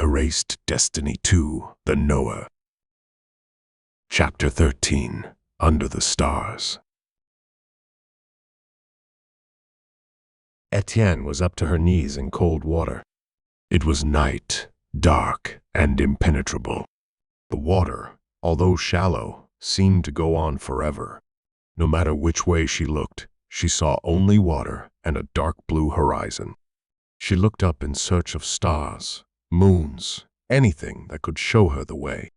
Erased Destiny 2, The Knower. Chapter 13, Under the Stars. Etienne was up to her knees in cold water. It was night, dark and impenetrable. The water, although shallow, seemed to go on forever. No matter which way she looked, she saw only water and a dark blue horizon. She looked up in search of stars, moons, anything that could show her the way.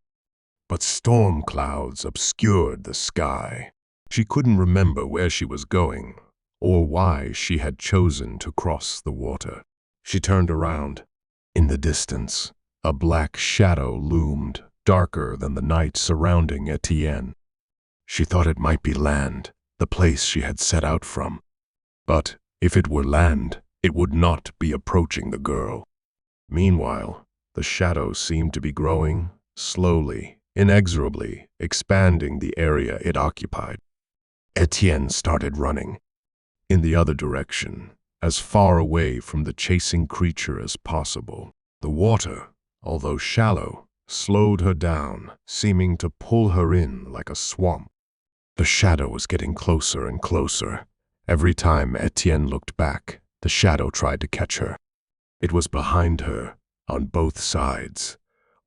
But storm clouds obscured the sky. She couldn't remember where she was going or why she had chosen to cross the water. She turned around. In the distance, a black shadow loomed, darker than the night surrounding Etienne. She thought it might be land, the place she had set out from. But if it were land, it would not be approaching the girl. Meanwhile, the shadow seemed to be growing, slowly, inexorably, expanding the area it occupied. Etienne started running. In the other direction, as far away from the chasing creature as possible. The water, although shallow, slowed her down, seeming to pull her in like a swamp. The shadow was getting closer and closer. Every time Etienne looked back, the shadow tried to catch her. It was behind her, on both sides.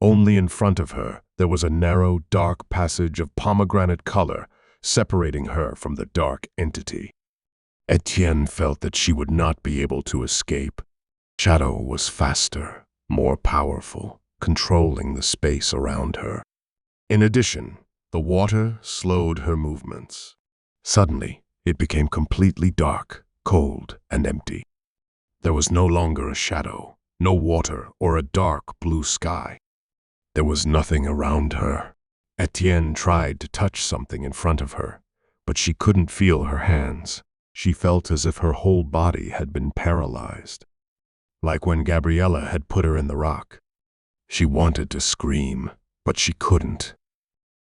Only in front of her, there was a narrow, dark passage of pomegranate color, separating her from the dark entity. Etienne felt that she would not be able to escape. Shadow was faster, more powerful, controlling the space around her. In addition, the water slowed her movements. Suddenly, it became completely dark, cold, and empty. There was no longer a shadow, no water, or a dark blue sky. There was nothing around her. Etienne tried to touch something in front of her, but she couldn't feel her hands. She felt as if her whole body had been paralyzed, like when Gabriella had put her in the rock. She wanted to scream, but she couldn't.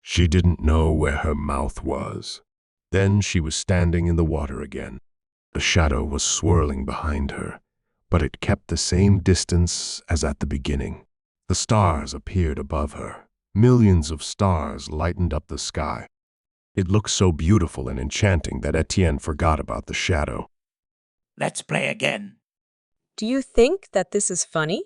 She didn't know where her mouth was. Then she was standing in the water again. The shadow was swirling behind her, but it kept the same distance as at the beginning. The stars appeared above her. Millions of stars lightened up the sky. It looked so beautiful and enchanting that Etienne forgot about the shadow. Let's play again. Do you think that this is funny?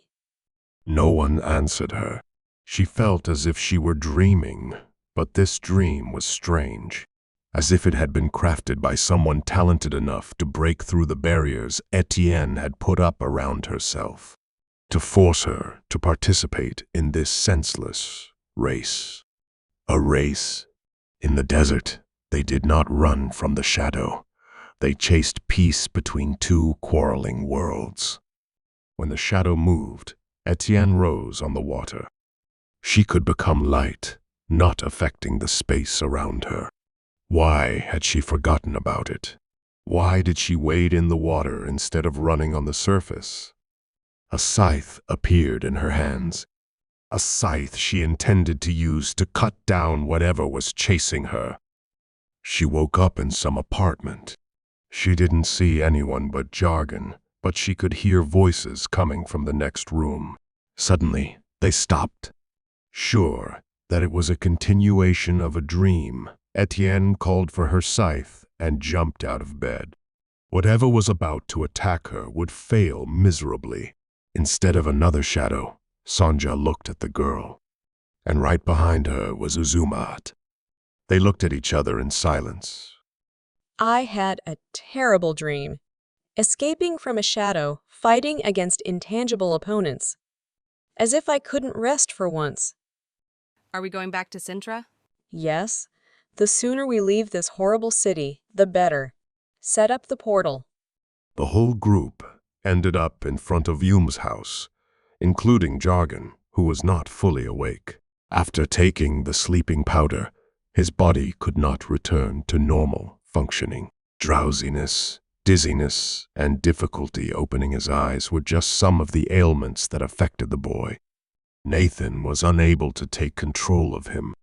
No one answered her. She felt as if she were dreaming, but this dream was strange, as if it had been crafted by someone talented enough to break through the barriers Etienne had put up around herself, to force her to participate in this senseless race. A race. In the desert, they did not run from the shadow. They chased peace between two quarreling worlds. When the shadow moved, Etienne rose on the water. She could become light, not affecting the space around her. Why had she forgotten about it? Why did she wade in the water instead of running on the surface? A scythe appeared in her hands. A scythe she intended to use to cut down whatever was chasing her. She woke up in some apartment. She didn't see anyone but jargon, but she could hear voices coming from the next room. Suddenly, they stopped. Sure that it was a continuation of a dream, Etienne called for her scythe and jumped out of bed. Whatever was about to attack her would fail miserably. Instead of another shadow, Sonja looked at the girl, and right behind her was Uzumat. They looked at each other in silence. I had a terrible dream. Escaping from a shadow, fighting against intangible opponents. As if I couldn't rest for once. Are we going back to Sintra? Yes. The sooner we leave this horrible city, the better. Set up the portal. The whole group ended up in front of Yum's house, including Jargon, who was not fully awake. After taking the sleeping powder, his body could not return to normal functioning. Drowsiness, dizziness, and difficulty opening his eyes were just some of the ailments that affected the boy. Nathan was unable to take control of him.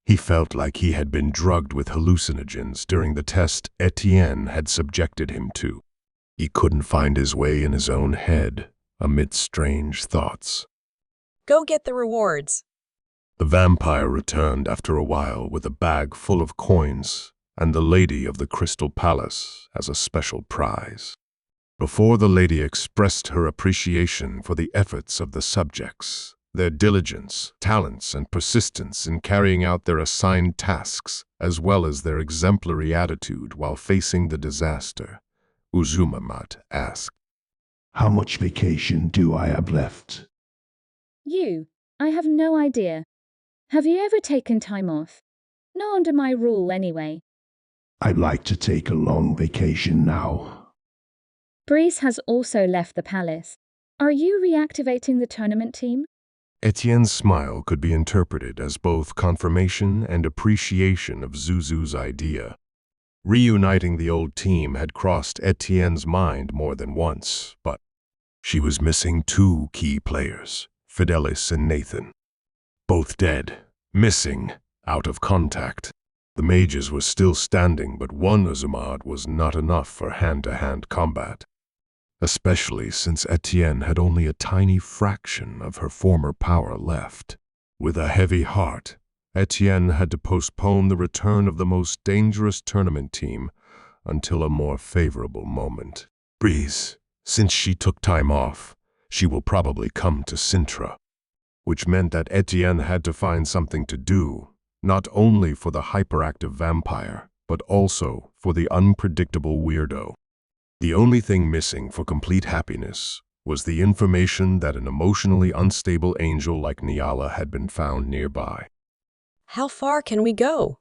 He felt like he had been drugged with hallucinogens during the test Etienne had subjected him to. He couldn't find his way in his own head amid strange thoughts. Go get the rewards. The vampire returned after a while with a bag full of coins and the lady of the Crystal Palace as a special prize. Before the lady expressed her appreciation for the efforts of the subjects, their diligence, talents, and persistence in carrying out their assigned tasks, as well as their exemplary attitude while facing the disaster, Uzumamat asked, "How much vacation do I have left?" I have no idea. Have you ever taken time off? Not under my rule, anyway. I'd like to take a long vacation now. Breeze has also left the palace. Are you reactivating the tournament team? Etienne's smile could be interpreted as both confirmation and appreciation of Zuzu's idea. Reuniting the old team had crossed Etienne's mind more than once, but she was missing two key players, Fidelis and Nathan. Both dead, missing, out of contact. The mages were still standing, but one Uzumad was not enough for hand-to-hand combat, especially since Etienne had only a tiny fraction of her former power left. With a heavy heart, Etienne had to postpone the return of the most dangerous tournament team until a more favorable moment. Breeze, since she took time off, she will probably come to Sintra, which meant that Etienne had to find something to do, not only for the hyperactive vampire, but also for the unpredictable weirdo. The only thing missing for complete happiness was the information that an emotionally unstable angel like Niala had been found nearby. How far can we go?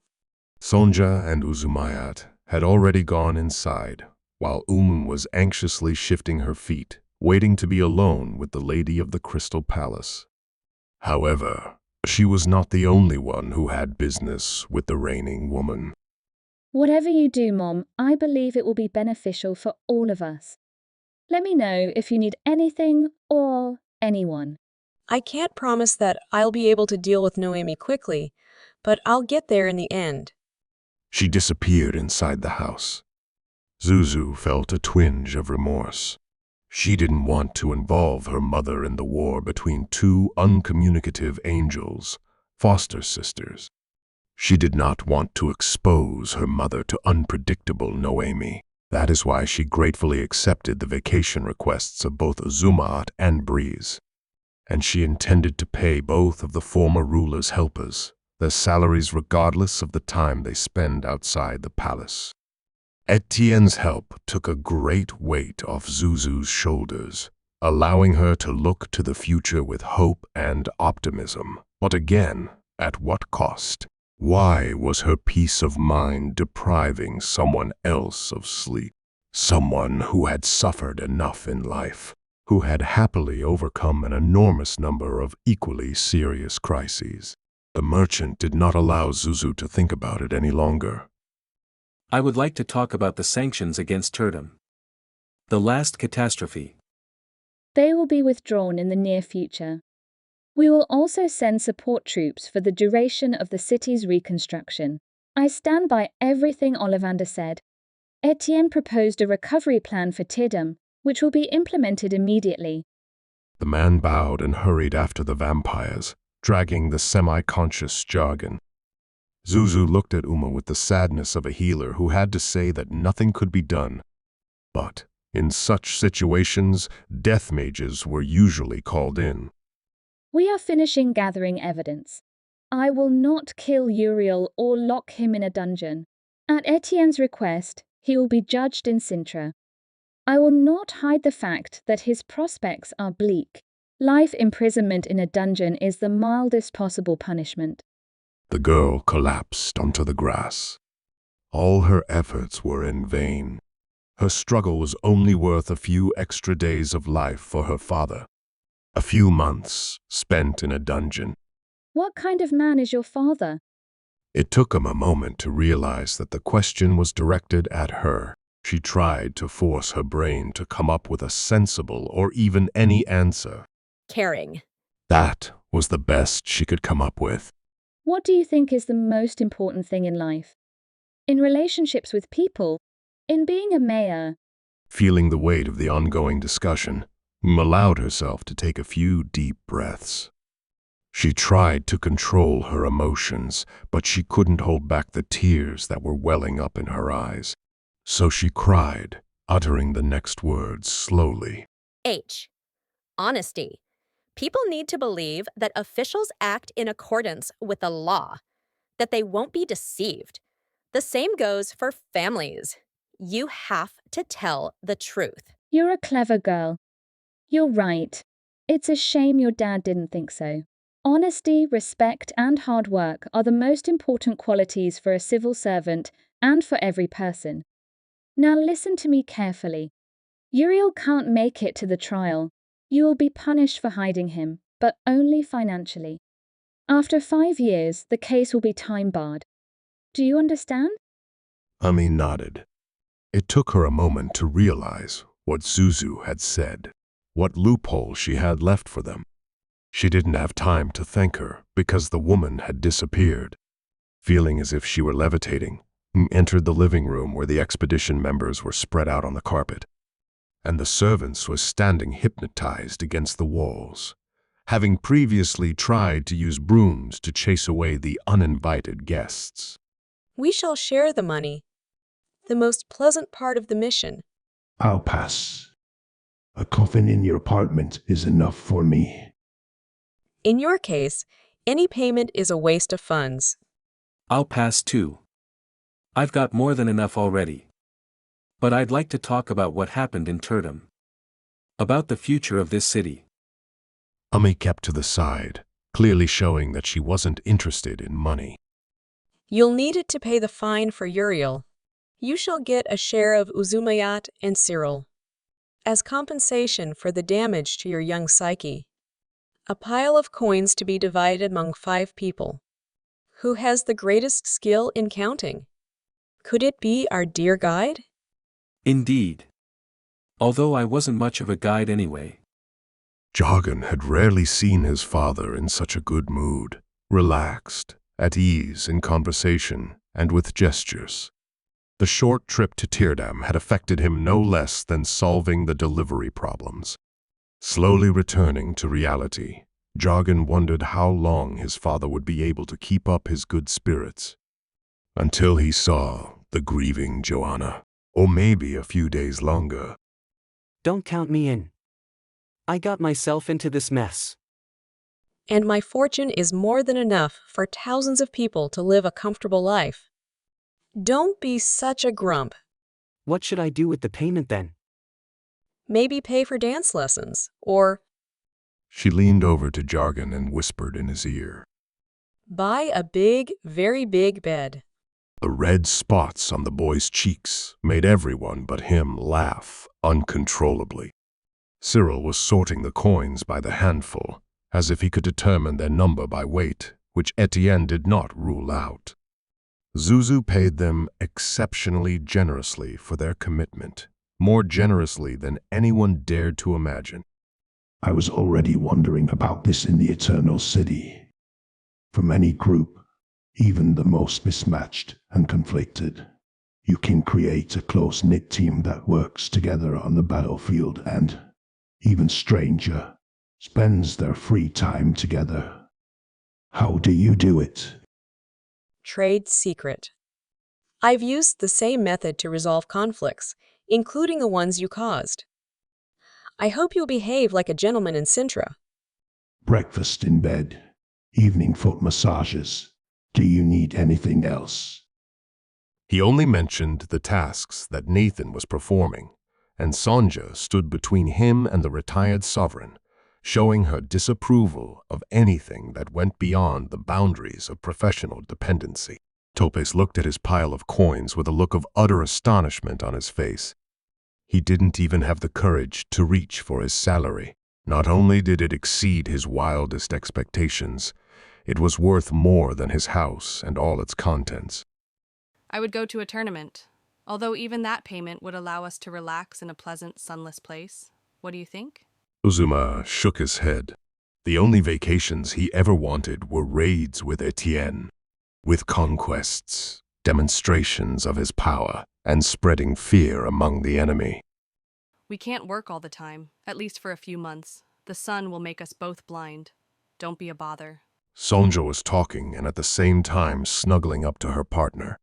Sonja and Uzumayat had already gone inside, while was anxiously shifting her feet, waiting to be alone with the lady of the Crystal Palace. However, she was not the only one who had business with the reigning woman. Whatever you do, Mom, I believe it will be beneficial for all of us. Let me know if you need anything or anyone. I can't promise that I'll be able to deal with Noemi quickly, but I'll get there in the end. She disappeared inside the house. Zuzu felt a twinge of remorse. She didn't want to involve her mother in the war between two uncommunicative angels, foster sisters. She did not want to expose her mother to unpredictable Noemi. That is why she gratefully accepted the vacation requests of both Uzumaat and Breeze. And she intended to pay both of the former ruler's helpers their salaries regardless of the time they spend outside the palace. Etienne's help took a great weight off Zuzu's shoulders, allowing her to look to the future with hope and optimism. But again, at what cost? Why was her peace of mind depriving someone else of sleep? Someone who had suffered enough in life, who had happily overcome an enormous number of equally serious crises. The merchant did not allow Zuzu to think about it any longer. I would like to talk about the sanctions against Turdum. The last catastrophe. They will be withdrawn in the near future. We will also send support troops for the duration of the city's reconstruction. I stand by everything Ollivander said. Etienne proposed a recovery plan for Turdum, which will be implemented immediately. The man bowed and hurried after the vampires, dragging the semi-conscious jargon. Zuzu looked at Uma with the sadness of a healer who had to say that nothing could be done. But, in such situations, death mages were usually called in. We are finishing gathering evidence. I will not kill Uriel or lock him in a dungeon. At Etienne's request, he will be judged in Sintra. I will not hide the fact that his prospects are bleak. Life imprisonment in a dungeon is the mildest possible punishment. The girl collapsed onto the grass. All her efforts were in vain. Her struggle was only worth a few extra days of life for her father. A few months spent in a dungeon. What kind of man is your father? It took him a moment to realize that the question was directed at her. She tried to force her brain to come up with a sensible or even any answer. Caring. That was the best she could come up with. What do you think is the most important thing in life? In relationships with people? In being a mayor? Feeling the weight of the ongoing discussion, allowed herself to take a few deep breaths. She tried to control her emotions, but she couldn't hold back the tears that were welling up in her eyes. So she cried, uttering the next words slowly. H. Honesty. People need to believe that officials act in accordance with the law, that they won't be deceived. The same goes for families. You have to tell the truth. You're a clever girl. You're right. It's a shame your dad didn't think so. Honesty, respect, and hard work are the most important qualities for a civil servant and for every person. Now listen to me carefully. Uriel can't make it to the trial. You will be punished for hiding him, but only financially. After 5 years, the case will be time-barred. Do you understand? Ami nodded. It took her a moment to realize what Zuzu had said, what loophole she had left for them. She didn't have time to thank her because the woman had disappeared. Feeling as if she were levitating, entered the living room where the expedition members were spread out on the carpet, and the servants were standing hypnotized against the walls, having previously tried to use brooms to chase away the uninvited guests. We shall share the money. The most pleasant part of the mission. I'll pass. A coffin in your apartment is enough for me. In your case, any payment is a waste of funds. I'll pass too. I've got more than enough already. But I'd like to talk about what happened in Turdum. About the future of this city. Ami kept to the side, clearly showing that she wasn't interested in money. You'll need it to pay the fine for Uriel. You shall get a share of Uzumayat and Cyril. As compensation for the damage to your young psyche. A pile of coins to be divided among 5 people. Who has the greatest skill in counting? Could it be our dear guide? Indeed. Although I wasn't much of a guide anyway. Jargon had rarely seen his father in such a good mood, relaxed, at ease in conversation, and with gestures. The short trip to Teardam had affected him no less than solving the delivery problems. Slowly returning to reality, Jargon wondered how long his father would be able to keep up his good spirits. Until he saw the grieving Joanna, or maybe a few days longer. Don't count me in. I got myself into this mess. And my fortune is more than enough for thousands of people to live a comfortable life. Don't be such a grump. What should I do with the payment then? Maybe pay for dance lessons, or She leaned over to Jargon and whispered in his ear. buy a big, very big bed. The red spots on the boy's cheeks made everyone but him laugh uncontrollably. Cyril was sorting the coins by the handful, as if he could determine their number by weight, which Etienne did not rule out. Zuzu paid them exceptionally generously for their commitment, more generously than anyone dared to imagine. I was already wondering about this in the Eternal City. From any group, even the most mismatched and conflicted, you can create a close-knit team that works together on the battlefield and, even stranger, spends their free time together. How do you do it? Trade secret. I've used the same method to resolve conflicts, including the ones you caused. I hope you'll behave like a gentleman in Sintra. Breakfast in bed, evening foot massages. Do you need anything else? He only mentioned the tasks that Nathan was performing, and Sonja stood between him and the retired sovereign, showing her disapproval of anything that went beyond the boundaries of professional dependency. Topes looked at his pile of coins with a look of utter astonishment on his face. He didn't even have the courage to reach for his salary. Not only did it exceed his wildest expectations, it was worth more than his house and all its contents. I would go to a tournament, although even that payment would allow us to relax in a pleasant, sunless place. What do you think? Uzuma shook his head. The only vacations he ever wanted were raids with Etienne, with conquests, demonstrations of his power, and spreading fear among the enemy. We can't work all the time, at least for a few months. The sun will make us both blind. Don't be a bother. Sonja was talking and at the same time snuggling up to her partner.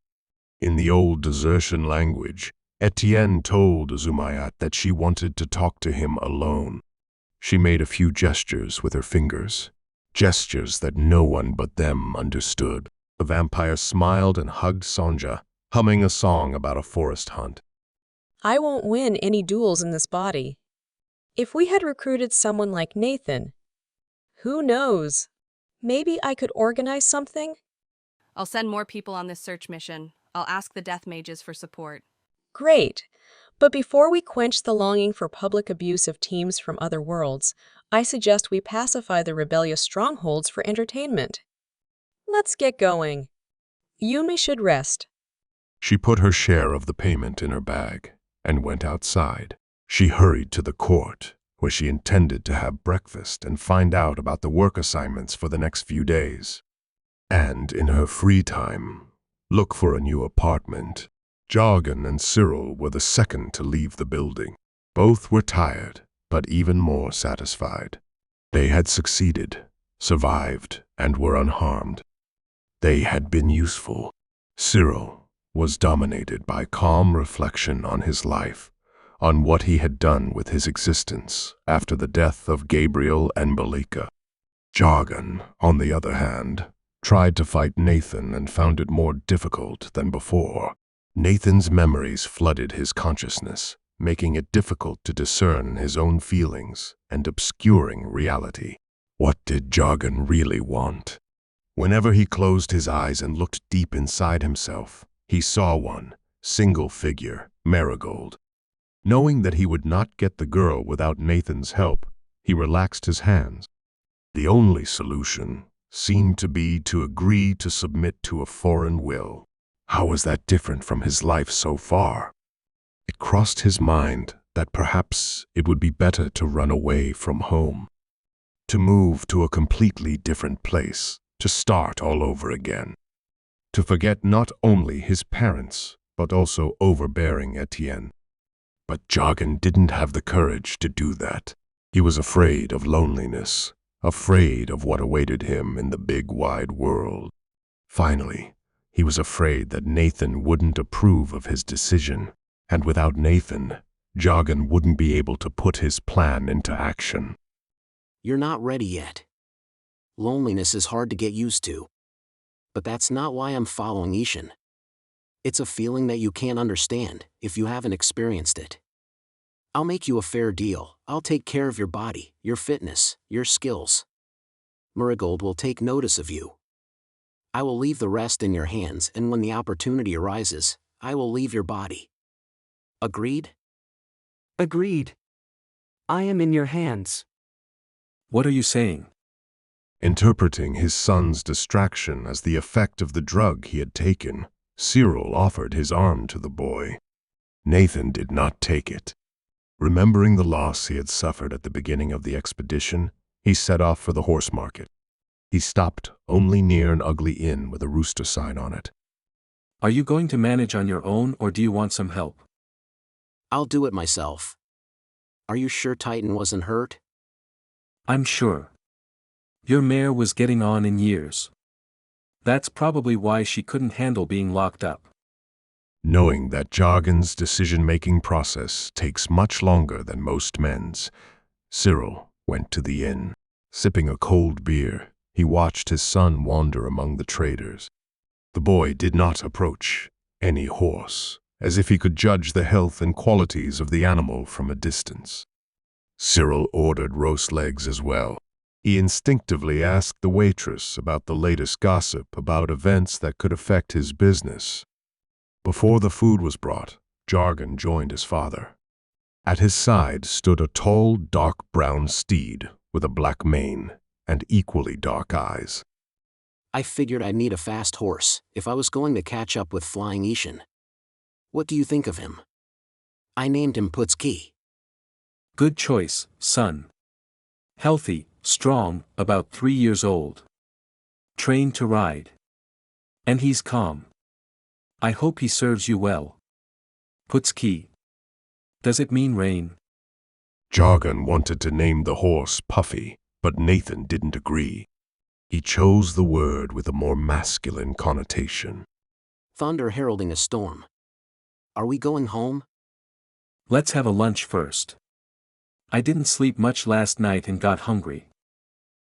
In the old desertion language, Etienne told Uzumayat that she wanted to talk to him alone. She made a few gestures with her fingers, gestures that no one but them understood. The vampire smiled and hugged Sonja, humming a song about a forest hunt. I won't win any duels in this body. If we had recruited someone like Nathan, who knows? Maybe I could organize something? I'll send more people on this search mission. I'll ask the death mages for support. Great. But before we quench the longing for public abuse of teams from other worlds, I suggest we pacify the rebellious strongholds for entertainment. Let's get going. Yumi should rest. She put her share of the payment in her bag and went outside. She hurried to the court, where she intended to have breakfast and find out about the work assignments for the next few days. And in her free time, look for a new apartment. Jargon and Cyril were the second to leave the building. Both were tired, but even more satisfied. They had succeeded, survived, and were unharmed. They had been useful. Cyril was dominated by calm reflection on his life, on what he had done with his existence after the death of Gabriel and Malika. Jargon, on the other hand, tried to fight Nathan and found it more difficult than before. Nathan's memories flooded his consciousness, making it difficult to discern his own feelings and obscuring reality. What did Jargon really want? Whenever he closed his eyes and looked deep inside himself, he saw one single figure, Marigold. Knowing that he would not get the girl without Nathan's help, he relaxed his hands. The only solution seemed to be to agree to submit to a foreign will. How was that different from his life so far? It crossed his mind that perhaps it would be better to run away from home, to move to a completely different place, to start all over again, to forget not only his parents, but also overbearing Etienne. But Jargon didn't have the courage to do that. He was afraid of loneliness, afraid of what awaited him in the big wide world. Finally, he was afraid that Nathan wouldn't approve of his decision, and without Nathan, Jargon wouldn't be able to put his plan into action. You're not ready yet. Loneliness is hard to get used to. But that's not why I'm following Ishan. It's a feeling that you can't understand if you haven't experienced it. I'll make you a fair deal. I'll take care of your body, your fitness, your skills. Marigold will take notice of you. I will leave the rest in your hands, and when the opportunity arises, I will leave your body. Agreed? Agreed. I am in your hands. What are you saying? Interpreting his son's distraction as the effect of the drug he had taken, Cyril offered his arm to the boy. Nathan did not take it. Remembering the loss he had suffered at the beginning of the expedition, he set off for the horse market. He stopped only near an ugly inn with a rooster sign on it. Are you going to manage on your own or do you want some help? I'll do it myself. Are you sure Titan wasn't hurt? I'm sure. Your mare was getting on in years. That's probably why she couldn't handle being locked up. Knowing that Jargon's decision-making process takes much longer than most men's, Cyril went to the inn. Sipping a cold beer, he watched his son wander among the traders. The boy did not approach any horse, as if he could judge the health and qualities of the animal from a distance. Cyril ordered roast legs as well. He instinctively asked the waitress about the latest gossip about events that could affect his business. Before the food was brought, Jargon joined his father. At his side stood a tall, dark brown steed with a black mane and equally dark eyes. I figured I'd need a fast horse if I was going to catch up with Flying Ishan. What do you think of him? I named him Putski. Good choice, son. Healthy, strong, about 3 years old. Trained to ride. And he's calm. I hope he serves you well. Putski. Does it mean rain? Jargon wanted to name the horse Puffy, But Nathan didn't agree. He chose the word with a more masculine connotation. Thunder heralding a storm. Are we going home? Let's have a lunch first. I didn't sleep much last night and got hungry.